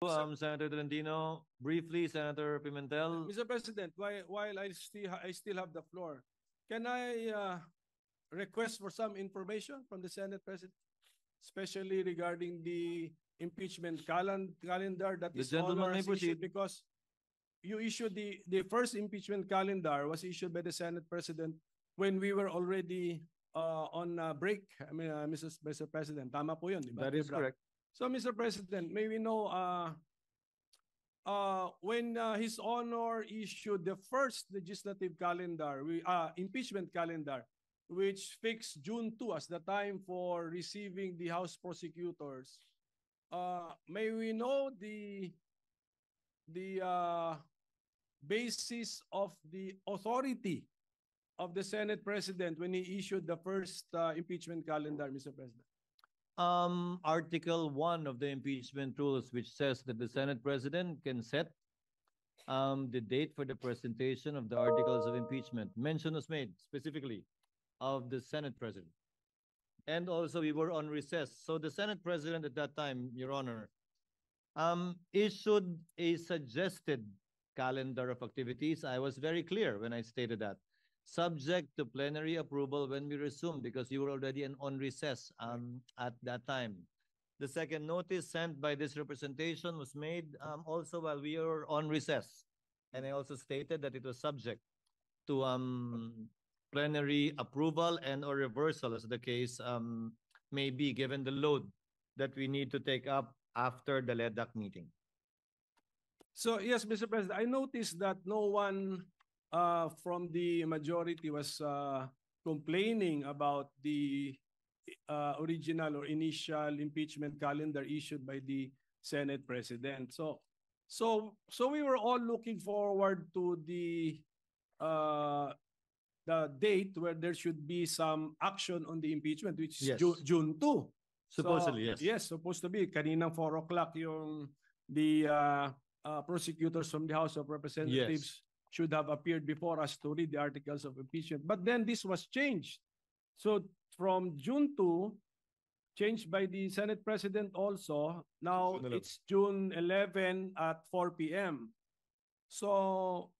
Senator Tolentino. Briefly, Senator Pimentel. Mr. President, while I still have the floor, can I request for some information from the Senate President, especially regarding the impeachment calendar that The is gentleman may issued, proceed. because you issued the first impeachment calendar was issued by the Senate President when we were already on break. I mean, Mr. President, tama po yun, di ba? That is correct. So, Mr. President, may we know when His Honor issued the first legislative calendar, impeachment calendar, which fixed June 2 as the time for receiving the House prosecutors, may we know the basis of the authority of the Senate President when he issued the first impeachment calendar, Mr. President? Article 1 of the impeachment rules, which says that the Senate President can set the date for the presentation of the articles of impeachment. Mention was made specifically of the Senate President. And also we were on recess. So the Senate President at that time, Your Honor, issued a suggested calendar of activities. I was very clear when I stated that. Subject to plenary approval when we resume, because you were already on recess at that time. The second notice sent by this representation was made also while we were on recess. And I also stated that it was subject to plenary approval and or reversal, as the case may be, given the load that we need to take up after the LEDAC meeting. So, yes, Mr. President, I noticed that no one from the majority was complaining about the original or initial impeachment calendar issued by the Senate President. So we were all looking forward to the date where there should be some action on the impeachment, which is Yes. June 2. Supposedly, So, yes. Yes, supposed to be. Kaninang 4 o'clock yung the prosecutors from the House of Representatives should have appeared before us to read the articles of impeachment. But then this was changed. So from June 2, changed by the Senate President also, now June 11. it's June 11 at 4 p.m. So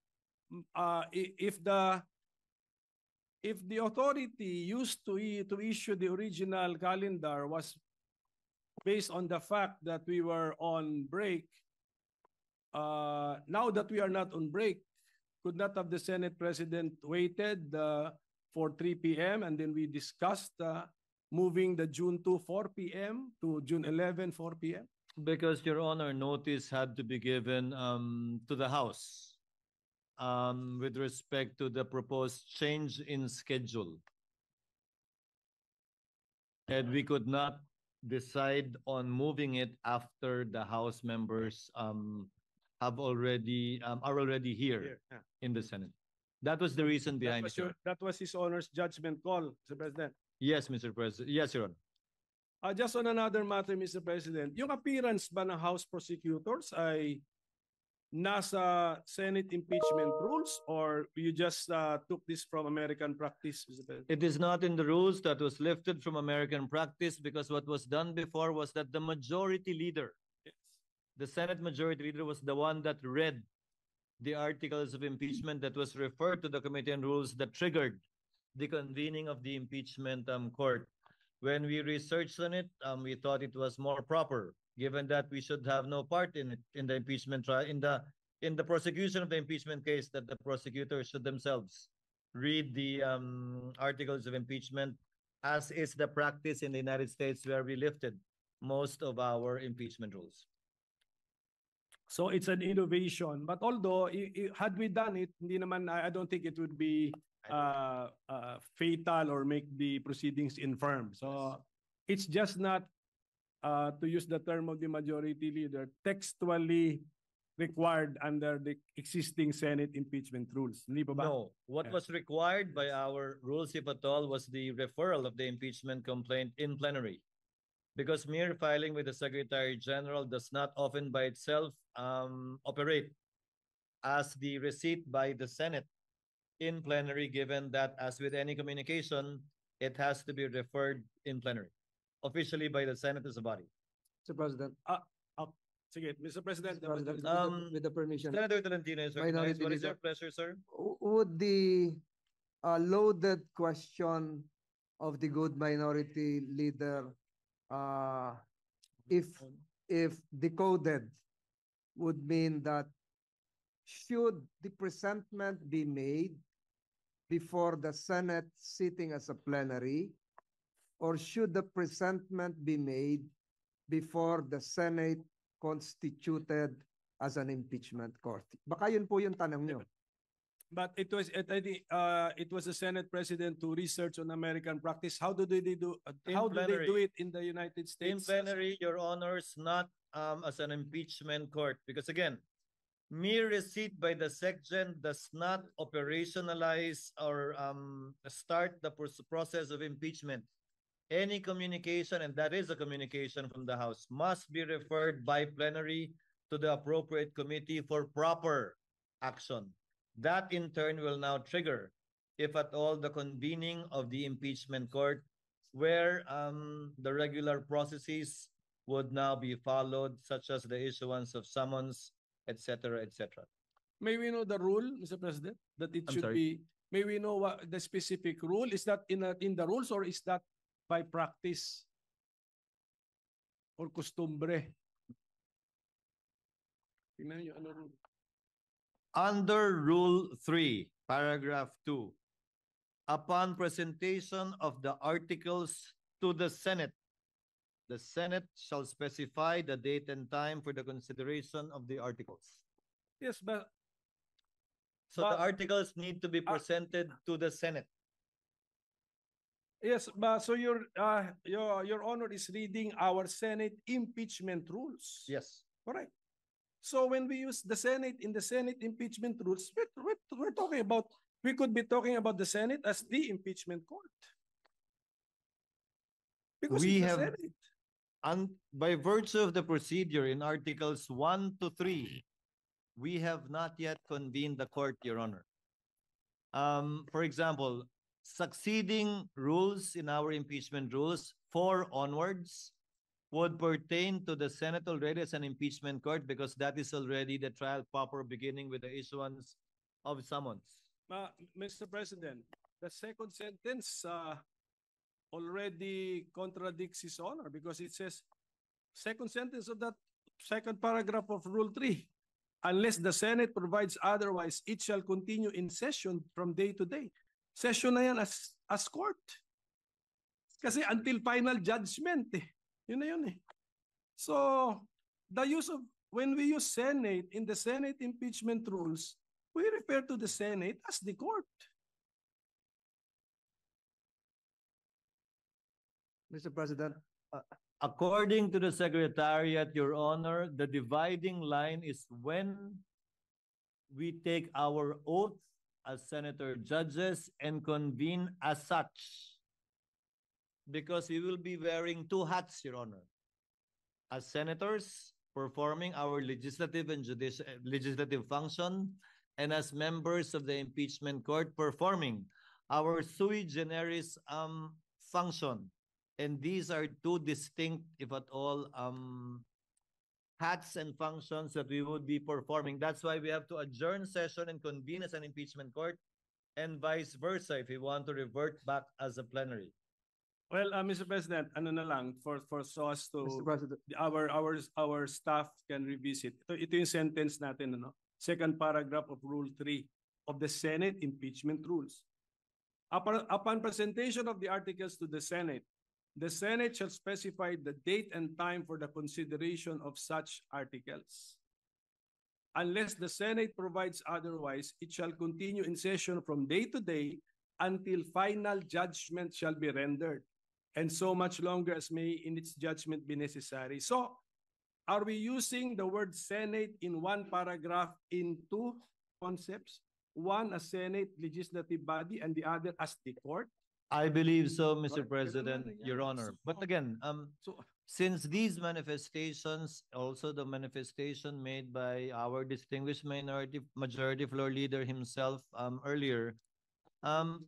if the authority used to issue the original calendar was based on the fact that we were on break, now that we are not on break, could not have the Senate President waited for 3 p.m. and then we discussed moving the June 2 4 p.m. to June 11 4 p.m.? Because, Your Honor, notice had to be given to the House with respect to the proposed change in schedule. And we could not decide on moving it after the House members are already here in the Senate. That was the reason behind it. That was His Honor's judgment call, Mr. President. Yes, Mr. President. Yes, Your Honor. Just on another matter, Mr. President, yung appearance ba ng House prosecutors ay nasa Senate impeachment rules, or you just took this from American practice, Mr. President? It is not in the rules. That was lifted from American practice, because what was done before was that the majority leader, the Senate majority leader, was the one that read the articles of impeachment that was referred to the Committee on Rules that triggered the convening of the impeachment court. When we researched on it, we thought it was more proper, given that we should have no part in it, in the impeachment trial, in the prosecution of the impeachment case, that the prosecutors should themselves read the articles of impeachment, as is the practice in the United States, where we lifted most of our impeachment rules. So it's an innovation. But although, had we done it, hindi naman, I don't think it would be fatal or make the proceedings infirm. So it's just not, to use the term of the majority leader, textually required under the existing Senate impeachment rules. Hindi pa ba? No. What was required by our rules, if at all, was the referral of the impeachment complaint in plenary. Because mere filing with the Secretary General does not often by itself operate as the receipt by the Senate in plenary, given that, as with any communication, it has to be referred in plenary, officially by the Senate as a body. Mr. President, Sige, Mr. President. Mr. President, with the permission, Senator Tolentino is Minority recognized. What is your Leader. pleasure, sir? would the loaded question of the good minority leader, if decoded, would mean that should the presentment be made before the Senate sitting as a plenary, or should the presentment be made before the Senate constituted as an impeachment court? Baka yun po yung tanong nyo. But it was the Senate President to research on American practice. How do they do? How do they do it in the United In States? plenary, Your Honors, not as an impeachment court. Because again, mere receipt by the SecGen does not operationalize or start the process of impeachment. Any communication, and that is a communication from the House, must be referred by plenary to the appropriate committee for proper action. That in turn will now trigger, if at all, the convening of the impeachment court, where the regular processes would now be followed, such as the issuance of summons, etc., etc. May we know the rule, Mr. President, that it I'm should sorry? be? May we know what the specific rule is? That in the rules, or is that by practice or costumbre? Tingnan niyo ano rule. Under Rule 3, Paragraph 2, upon presentation of the articles to the Senate shall specify the date and time for the consideration of the articles. Yes, but So the But- articles need to be presented to the Senate. yes, but so your Honor is reading our Senate impeachment rules. Yes. Correct. So when we use the Senate in the Senate impeachment rules, we're talking about, we could be talking about the Senate as the impeachment court. Because We it's the have- Senate. And by virtue of the procedure in Articles 1 to 3, we have not yet convened the court, Your Honor. For example, succeeding rules in our impeachment rules, 4 onwards, would pertain to the Senate already as an impeachment court, because that is already the trial proper, beginning with the issuance of summons. Mr. President, the second sentence already contradicts His Honor, because it says, second sentence of that second paragraph of Rule 3, unless the Senate provides otherwise, it shall continue in session from day to day. Session na yan as court. Kasi until final judgment eh. Yun na yun eh. So, the use of, when we use Senate in the Senate impeachment rules, we refer to the Senate as the court. Mr. President, According to the Secretariat, Your Honor, the dividing line is when we take our oath as senator judges and convene as such. Because we will be wearing 2 hats, Your Honor. As senators, performing our legislative and legislative function, and as members of the impeachment court, performing our sui generis function. And these are 2 distinct, if at all, hats and functions that we would be performing. That's why we have to adjourn session and convene as an impeachment court, and vice versa if we want to revert back as a plenary. Well, Mr. President, ano na lang for so as to Mr. President, our staff can revisit. Ito yung sentence natin, ano? Second paragraph of Rule 3 of the Senate impeachment rules. Upon presentation of the articles to the Senate shall specify the date and time for the consideration of such articles. Unless the Senate provides otherwise, it shall continue in session from day to day until final judgment shall be rendered, and so much longer as may in its judgment be necessary. So, are we using the word Senate in one paragraph in 2 concepts? One as Senate legislative body and the other as the court? I believe so, Mr. Correct. President, Ganun na yan. Your Honor. But again, So, since these manifestations, also the manifestation made by our distinguished majority floor leader himself earlier,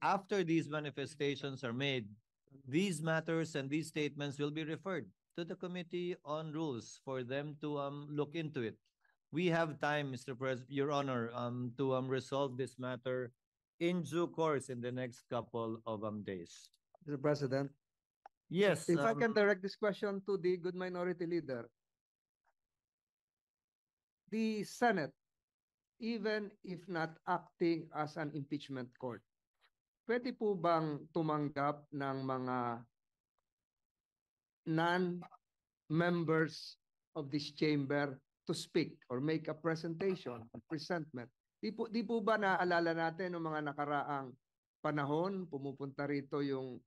after these manifestations are made, these matters and these statements will be referred to the Committee on Rules for them to look into it. We have time, Your Honor, to resolve this matter in due course in the next couple of days. Mr. President, Yes. if I can direct this question to the good minority leader. The Senate, even if not acting as an impeachment court, pwede po bang tumanggap ng mga non-members of this chamber to speak or make a presentation, a presentment? Di po ba naaalala natin ng mga nakaraang panahon, pumupunta rito yung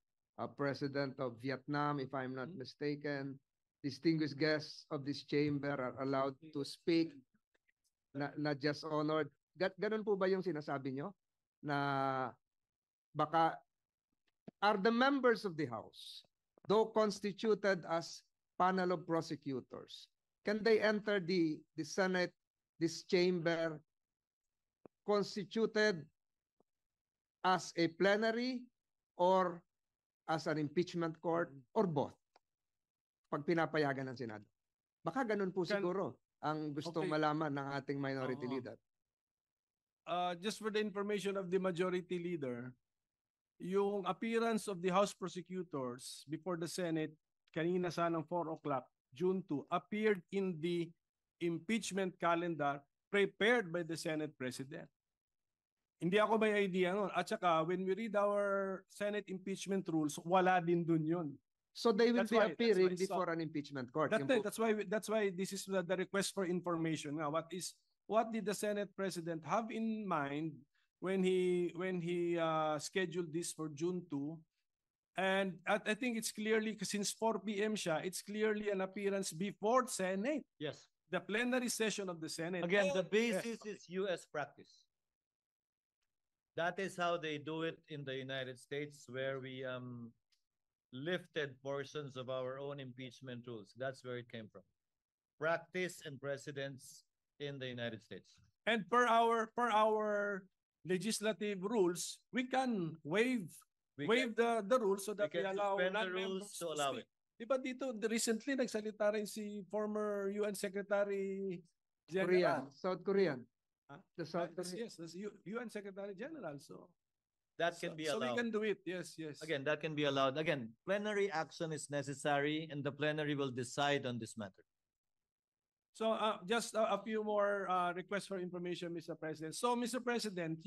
President of Vietnam, if I'm not mistaken. Distinguished guests of this chamber are allowed to speak, not just honored. Ganun po ba yung sinasabi nyo? Na baka are the members of the House, though constituted as panel of prosecutors, can they enter the Senate, this chamber, constituted as a plenary or as an impeachment court or both? Pag pinapayagan ng Senado. Baka ganun po siguro ang gustong malaman ng ating minority leader. Just for the information of the majority leader, yung appearance of the House prosecutors before the Senate kanina sanang 4 o'clock, June 2, appeared in the impeachment calendar prepared by the Senate President. Hindi ako may idea nun. At saka, when we read our Senate impeachment rules, wala din dun yun. So they will be appearing before an impeachment court. That's why this is the request for information. Now, what did the Senate President have in mind when he scheduled this for June 2? And I think it's clearly, since 4 p.m. siya, it's clearly an appearance before Senate. Yes. The plenary session of the Senate. Again, the basis is U.S. practice. That is how they do it in the United States, where we lifted portions of our own impeachment rules. That's where it came from. Practice and precedents in the United States. And per our legislative rules, we can waive the rules so that we allow non-members to allow it. Diba dito, recently nagsalita rin si former UN Secretary General. Korean, South Korean. Huh? The South Korean. Yes, that's UN Secretary General. So that can be allowed. So we can do it. Yes. Again, that can be allowed. Again, plenary action is necessary, and the plenary will decide on this matter. So just a few more requests for information, Mr. President. So, Mr. President,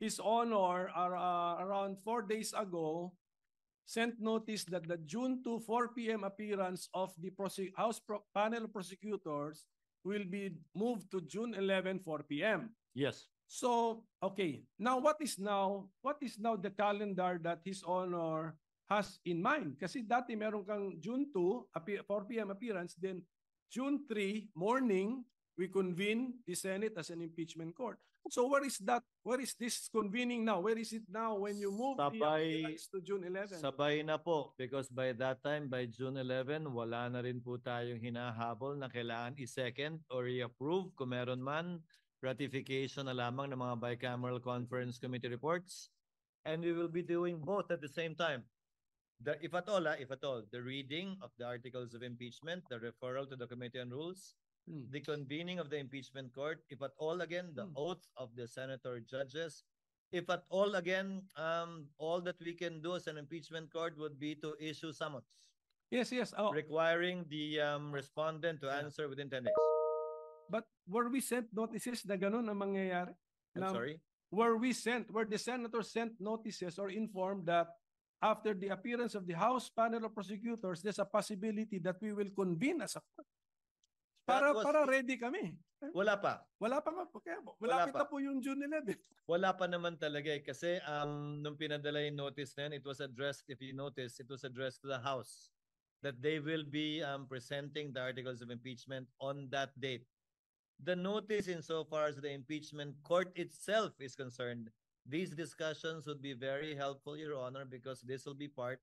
His Honor, around 4 days ago, sent notice that the June 2, 4 p.m. appearance of the House panel of prosecutors will be moved to June 11, 4 p.m. Yes. So, okay. Now, what is now the calendar that His Honor has in mind? Kasi dati meron kang June 2, 4 p.m. appearance, then June 3 morning, we convene the Senate as an impeachment court. So where is that? Where is this convening now? Where is it now when you move the appearance to June 11? Sabay na po, because by that time, by June 11, wala na rin po tayong hinahabol na kailangan i-second or i-approve kung meron man, ratification na lamang ng mga bicameral conference committee reports. And we will be doing both at the same time. If at all, the reading of the articles of impeachment, the referral to the Committee on Rules, the convening of the impeachment court, if at all again, the oath of the senator judges, if at all again, all that we can do as an impeachment court would be to issue summons. Yes. Requiring the respondent to answer within 10 days. But were we sent notices na ganun ang mangyayari? I'm sorry? Were the senators sent notices or informed that after the appearance of the House panel of prosecutors, there's a possibility that we will convene as a court? Para ready kami. Wala pa. Wala pa nga. Malapit na po yung June 11. Wala pa naman talaga eh. Kasi nung pinadala yung notice na yun, it was addressed, if you notice, it was addressed to the House that they will be presenting the articles of impeachment on that date. The notice insofar as the impeachment court itself is concerned, these discussions would be very helpful, Your Honor, because this will be part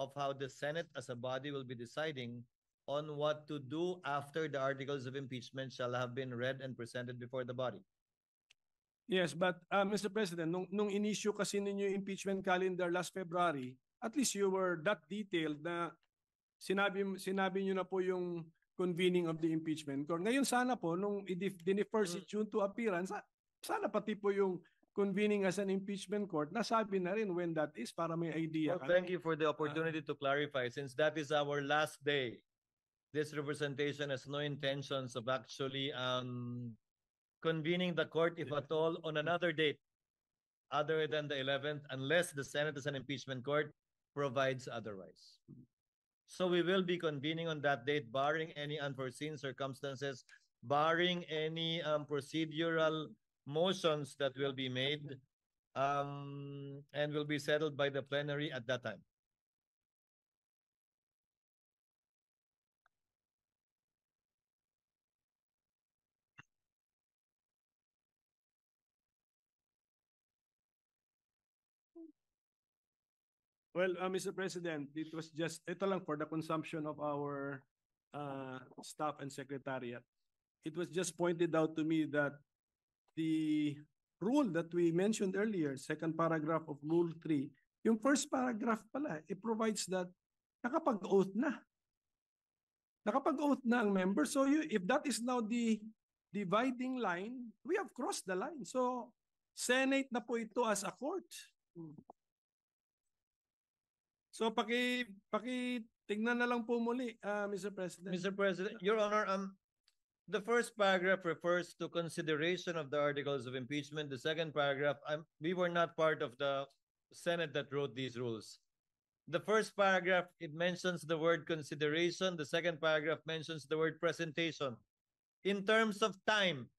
of how the Senate as a body will be deciding on what to do after the articles of impeachment shall have been read and presented before the body. Yes, but Mr. President, nung in-issue kasi ninyo yung impeachment calendar last February, at least you were that detailed na sinabi niyo na po yung convening of the impeachment court. Ngayon sana po, nung dinifer si June to appearance, sana pati po yung convening as an impeachment court, nasabi na rin when that is para may idea Well, thank you for the opportunity to clarify. Since that is our last day, this representation has no intentions of actually convening the court, if at all, on another date other than the 11th, unless the Senate as an impeachment court provides otherwise. So we will be convening on that date, barring any unforeseen circumstances, barring any procedural motions that will be made, and will be settled by the plenary at that time. Well, Mr. President, it was just, ito lang for the consumption of our staff and secretariat. It was just pointed out to me that the rule that we mentioned earlier, second paragraph of Rule 3, yung first paragraph pala, it provides that nakapag-oath na. Nakapag-oath na ang member. So if that is now the dividing line, we have crossed the line. So Senate na po ito as a court. So tingnan na lang po muli, Mr. President. Mr. President, Your Honor, the first paragraph refers to consideration of the articles of impeachment. The second paragraph, we were not part of the Senate that wrote these rules. The first paragraph, it mentions the word consideration. The second paragraph mentions the word presentation. In terms of time,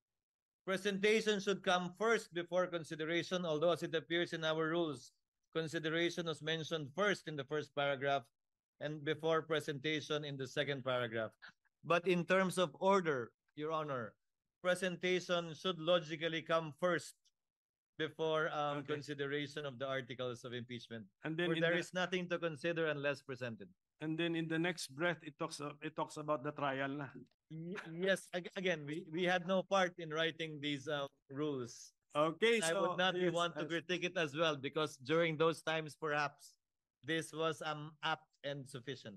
presentation should come first before consideration, although as it appears in our rules, consideration was mentioned first in the first paragraph and before presentation in the second paragraph. But in terms of order, Your Honor, presentation should logically come first before Okay. consideration of the articles of impeachment. And then For there is nothing to consider unless presented. and then in the next breath, it talks about the trial na. Yes, again, we had no part in writing these rules. Okay, I so would not yes, want to critique it as well because during those times, perhaps this was apt and sufficient.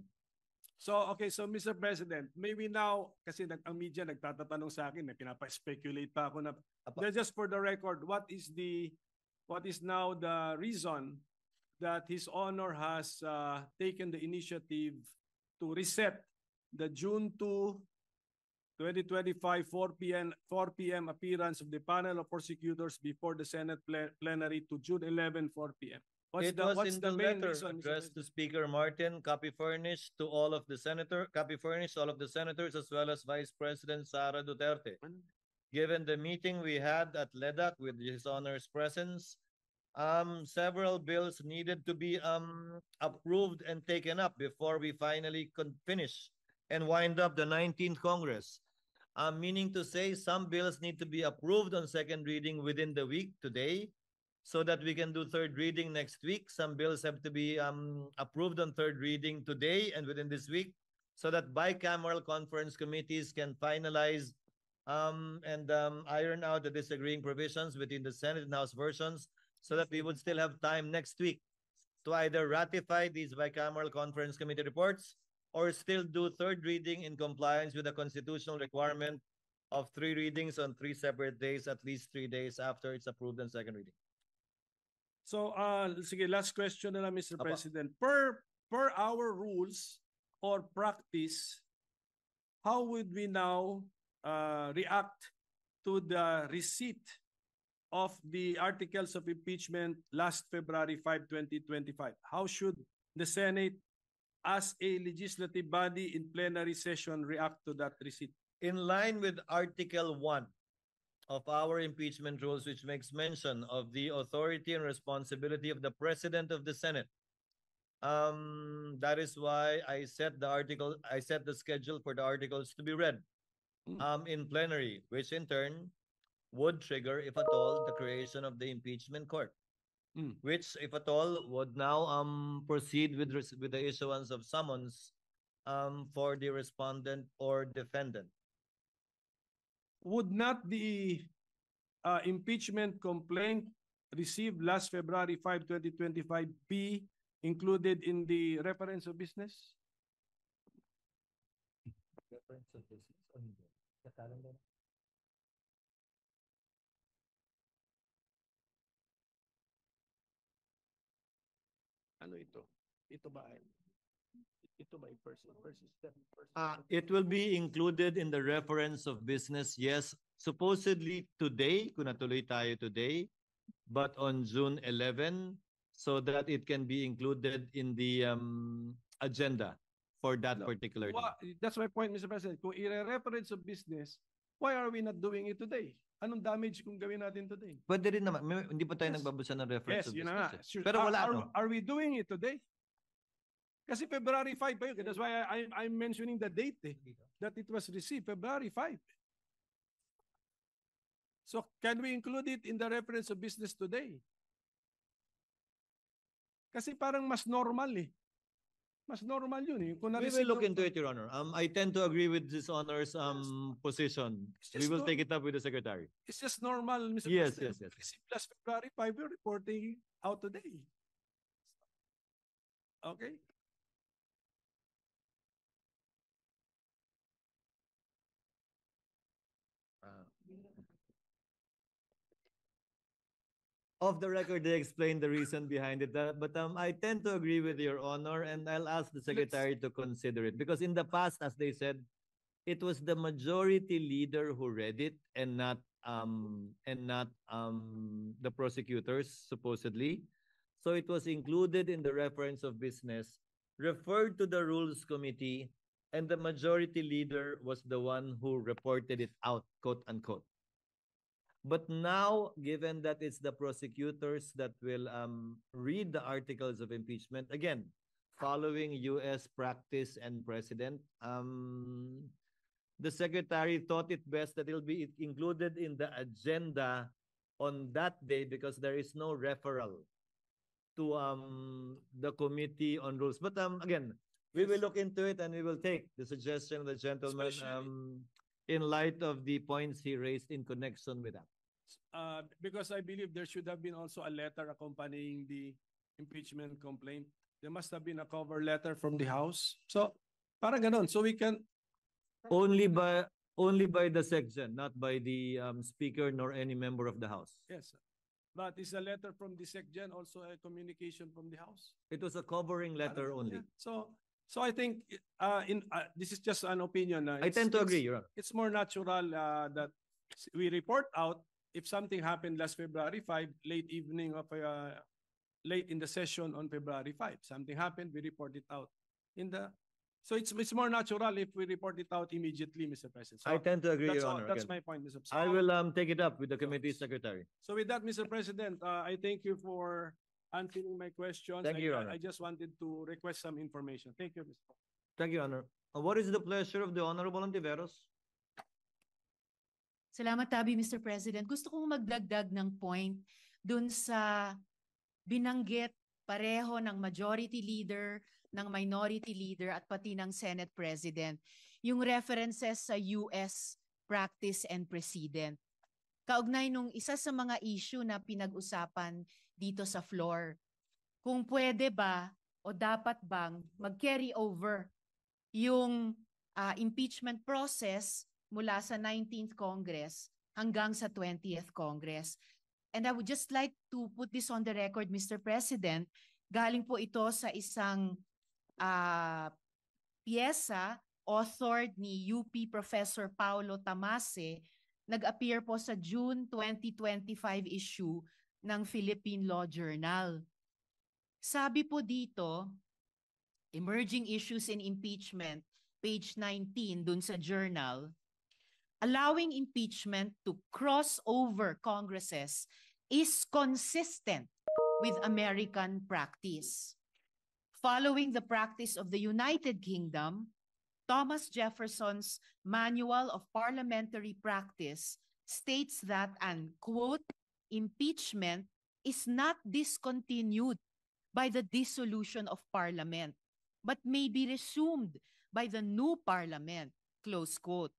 So okay, so Mr. President, may we now, kasi ang media nagtatatanong sa akin, pinapa-speculate pa ako na, just for the record, what is now the reason that His Honor has taken the initiative to reset the June 2, 2025 4 p.m. appearance of the panel of prosecutors before the Senate plenary to June 11, 4 p.m. What's It was in the main letter reason, Mr. addressed to President? Speaker Martin, copy furnished to all of the senators as well as Vice President Sara Duterte. Given the meeting we had at LEDAC with His Honor's presence, several bills needed to be approved and taken up before we finally finish and wind up the 19th Congress. Meaning to say some bills need to be approved on second reading within the week today, so that we can do third reading next week. Some bills have to be approved on third reading today and within this week, so that bicameral conference committees can finalize and iron out the disagreeing provisions between the Senate and House versions, so that we would still have time next week to either ratify these bicameral conference committee reports or still do third reading in compliance with the constitutional requirement of 3 readings on 3 separate days, at least 3 days after it's approved on second reading. So, sige, last question na lang, Mr. Apa. President. Per our rules or practice, how would we now react to the receipt of the articles of impeachment last February 5, 2025? How should the Senate, as a legislative body in plenary session, react to that receipt? In line with Article 1 of our impeachment rules, which makes mention of the authority and responsibility of the President of the Senate. That is why I set the schedule for the articles to be read in plenary, which in turn would trigger, if at all, the creation of the impeachment court. Which, if at all, would now proceed with the issuance of summons for the respondent or defendant. Would not the impeachment complaint received last February 5, 2025 be included in the reference of business? Ano ito? Ito ba ay person versus step person? It will be included in the reference of business, yes. Supposedly today, kung natuloy tayo today, but on June 11, so that it can be included in the agenda for that No. particular day. That's my point, Mr. President. Kung i-reference of business, why are we not doing it today? Anong damage kung gawin natin today? Pwede rin naman. Hindi pa tayo Yes. nagbabasa ng reference Yes, of yun business. na nga. eh. Sure. Pero wala, no? Are we doing it today? Kasi February 5 pa yun. That's why I'm mentioning the date that it was received, February 5. So can we include it in the reference of business today? Kasi parang mas normal eh. Mas normal yun eh. Kung We na-receive will look ng- into it, Your Honor. I tend to agree with this Honor's position. It's We just will no- take it up with the Secretary. It's just normal, Mr. Yes, President. yes, yes. Received last February 5, we're reporting out today. Okay? Off the record, they explained the reason behind it, but I tend to agree with Your Honor, and I'll ask the Secretary to consider it. Because in the past, as they said, it was the majority leader who read it and not the prosecutors, supposedly. So it was included in the reference of business, referred to the Rules Committee, and the majority leader was the one who reported it out, quote unquote. But now, given that it's the prosecutors that will read the articles of impeachment, again, following U.S. practice and precedent, the Secretary thought it best that it'll be included in the agenda on that day because there is no referral to the Committee on Rules. But again, we will look into it and we will take the suggestion of the gentleman in light of the points he raised in connection with that. Because I believe there should have been also a letter accompanying the impeachment complaint. There must have been a cover letter from the House. So, parang ganon. So we can, Only by the section, not by the speaker nor any member of the House. yes. But is a letter from the SecGen also a communication from the House? It was a covering letter only. Yeah. So I think this is just an opinion. I tend to agree, Your Honor. It's more natural that we report out if something happened last February 5, late evening of late in the session on February 5. Something happened, we report it out. So it's more natural if we report it out immediately, Mr. President. So I tend to agree, that's Your all, Honor. that's Again, my point, Mr. President. I will take it up with the committee secretary. So with that, Mr. President, I thank you for answering my questions. Thank you, Your Honor. I just wanted to request some information. Thank you, Mr. President. Thank you, Your Honor. What is the pleasure of the Honorable Antiveros? Salamat, Tabi, Mr. President. Gusto kong magdagdag ng point dun sa binanggit pareho ng majority leader, ng minority leader at pati ng Senate President, yung references sa US practice and precedent. Kaugnay nung isa sa mga issue na pinag-usapan dito sa floor, kung pwede ba o dapat bang mag-carry over yung impeachment process mula sa 19th Congress hanggang sa 20th Congress. And I would just like to put this on the record, Mr. President. Galing po ito sa isang piyesa authored ni UP Professor Paulo Tamase, nag-appear po sa June 2025 issue ng Philippine Law Journal. Sabi po dito, Emerging Issues in Impeachment, page 19 dun sa journal, allowing impeachment to cross over Congresses is consistent with American practice. Following the practice of the United Kingdom, Thomas Jefferson's Manual of Parliamentary Practice states that an, quote, impeachment is not discontinued by the dissolution of Parliament, but may be resumed by the new Parliament, close quote.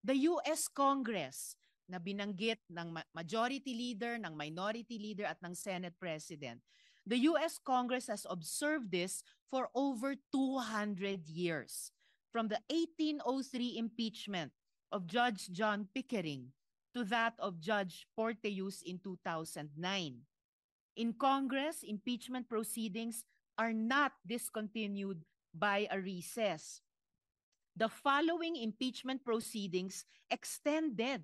The US Congress na binanggit ng majority leader, ng minority leader at ng Senate President, the US Congress has observed this for over 200 years. from the 1803 impeachment of Judge John Pickering to that of Judge Porteus in 2009. In Congress, impeachment proceedings are not discontinued by a recess. The following impeachment proceedings extended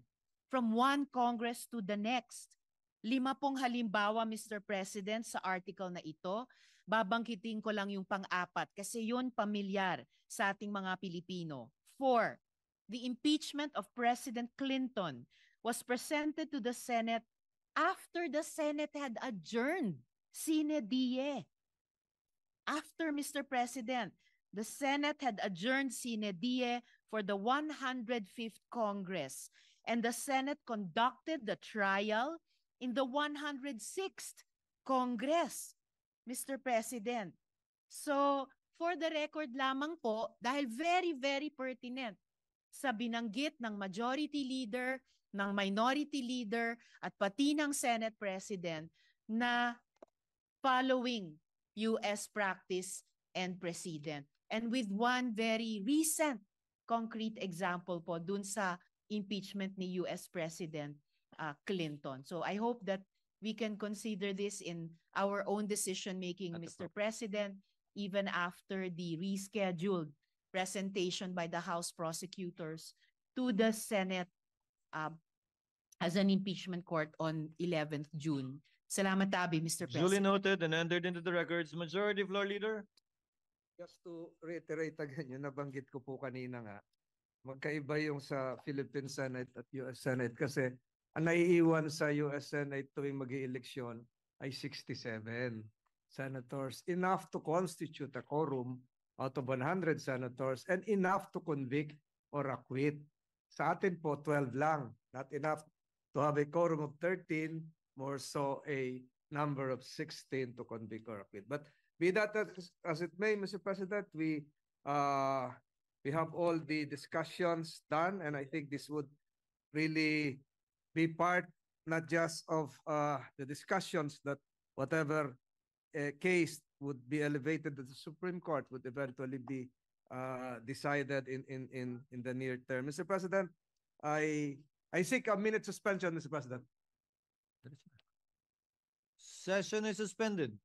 from one Congress to the next. 5 pong halimbawa, Mr. President, sa article na ito. Babangkitin ko lang yung pang-apat kasi yun pamilyar sa ating mga Pilipino. 4. The impeachment of President Clinton was presented to the Senate after the Senate had adjourned sine die. After, Mr. President, the Senate had adjourned sine die for the 105th Congress, and the Senate conducted the trial in the 106th Congress, Mr. President. So, for the record lamang po, dahil very, very pertinent sa binanggit ng majority leader, ng minority leader, at pati ng Senate President na following US practice and precedent. And with one very recent concrete example po dun sa impeachment ni US President Clinton. So I hope that we can consider this in our own decision-making, Mr. President, even after the rescheduled presentation by the House prosecutors to the Senate as an impeachment court on 11th June. Salamat tabi, Mr. Duly President. noted and entered into the records. Majority Floor Leader. Just to reiterate again, yung nabanggit ko po kanina nga, magkaiba yung sa Philippine Senate at US Senate kasi ang naiiwan sa US Senate tuwing mag-ieleksyon ay 67 senators, enough to constitute a quorum out of 100 senators and enough to convict or acquit. Sa atin po, 12 lang. Not enough to have a quorum of 13, more so a number of 16 to convict or acquit. But be that as it may, Mr. President, we have all the discussions done, and I think this would really be part not just of the discussions that whatever case would be elevated to the Supreme Court would eventually be decided in the near term. Mr. President, I seek a minute suspension, Mr. President. Session is suspended.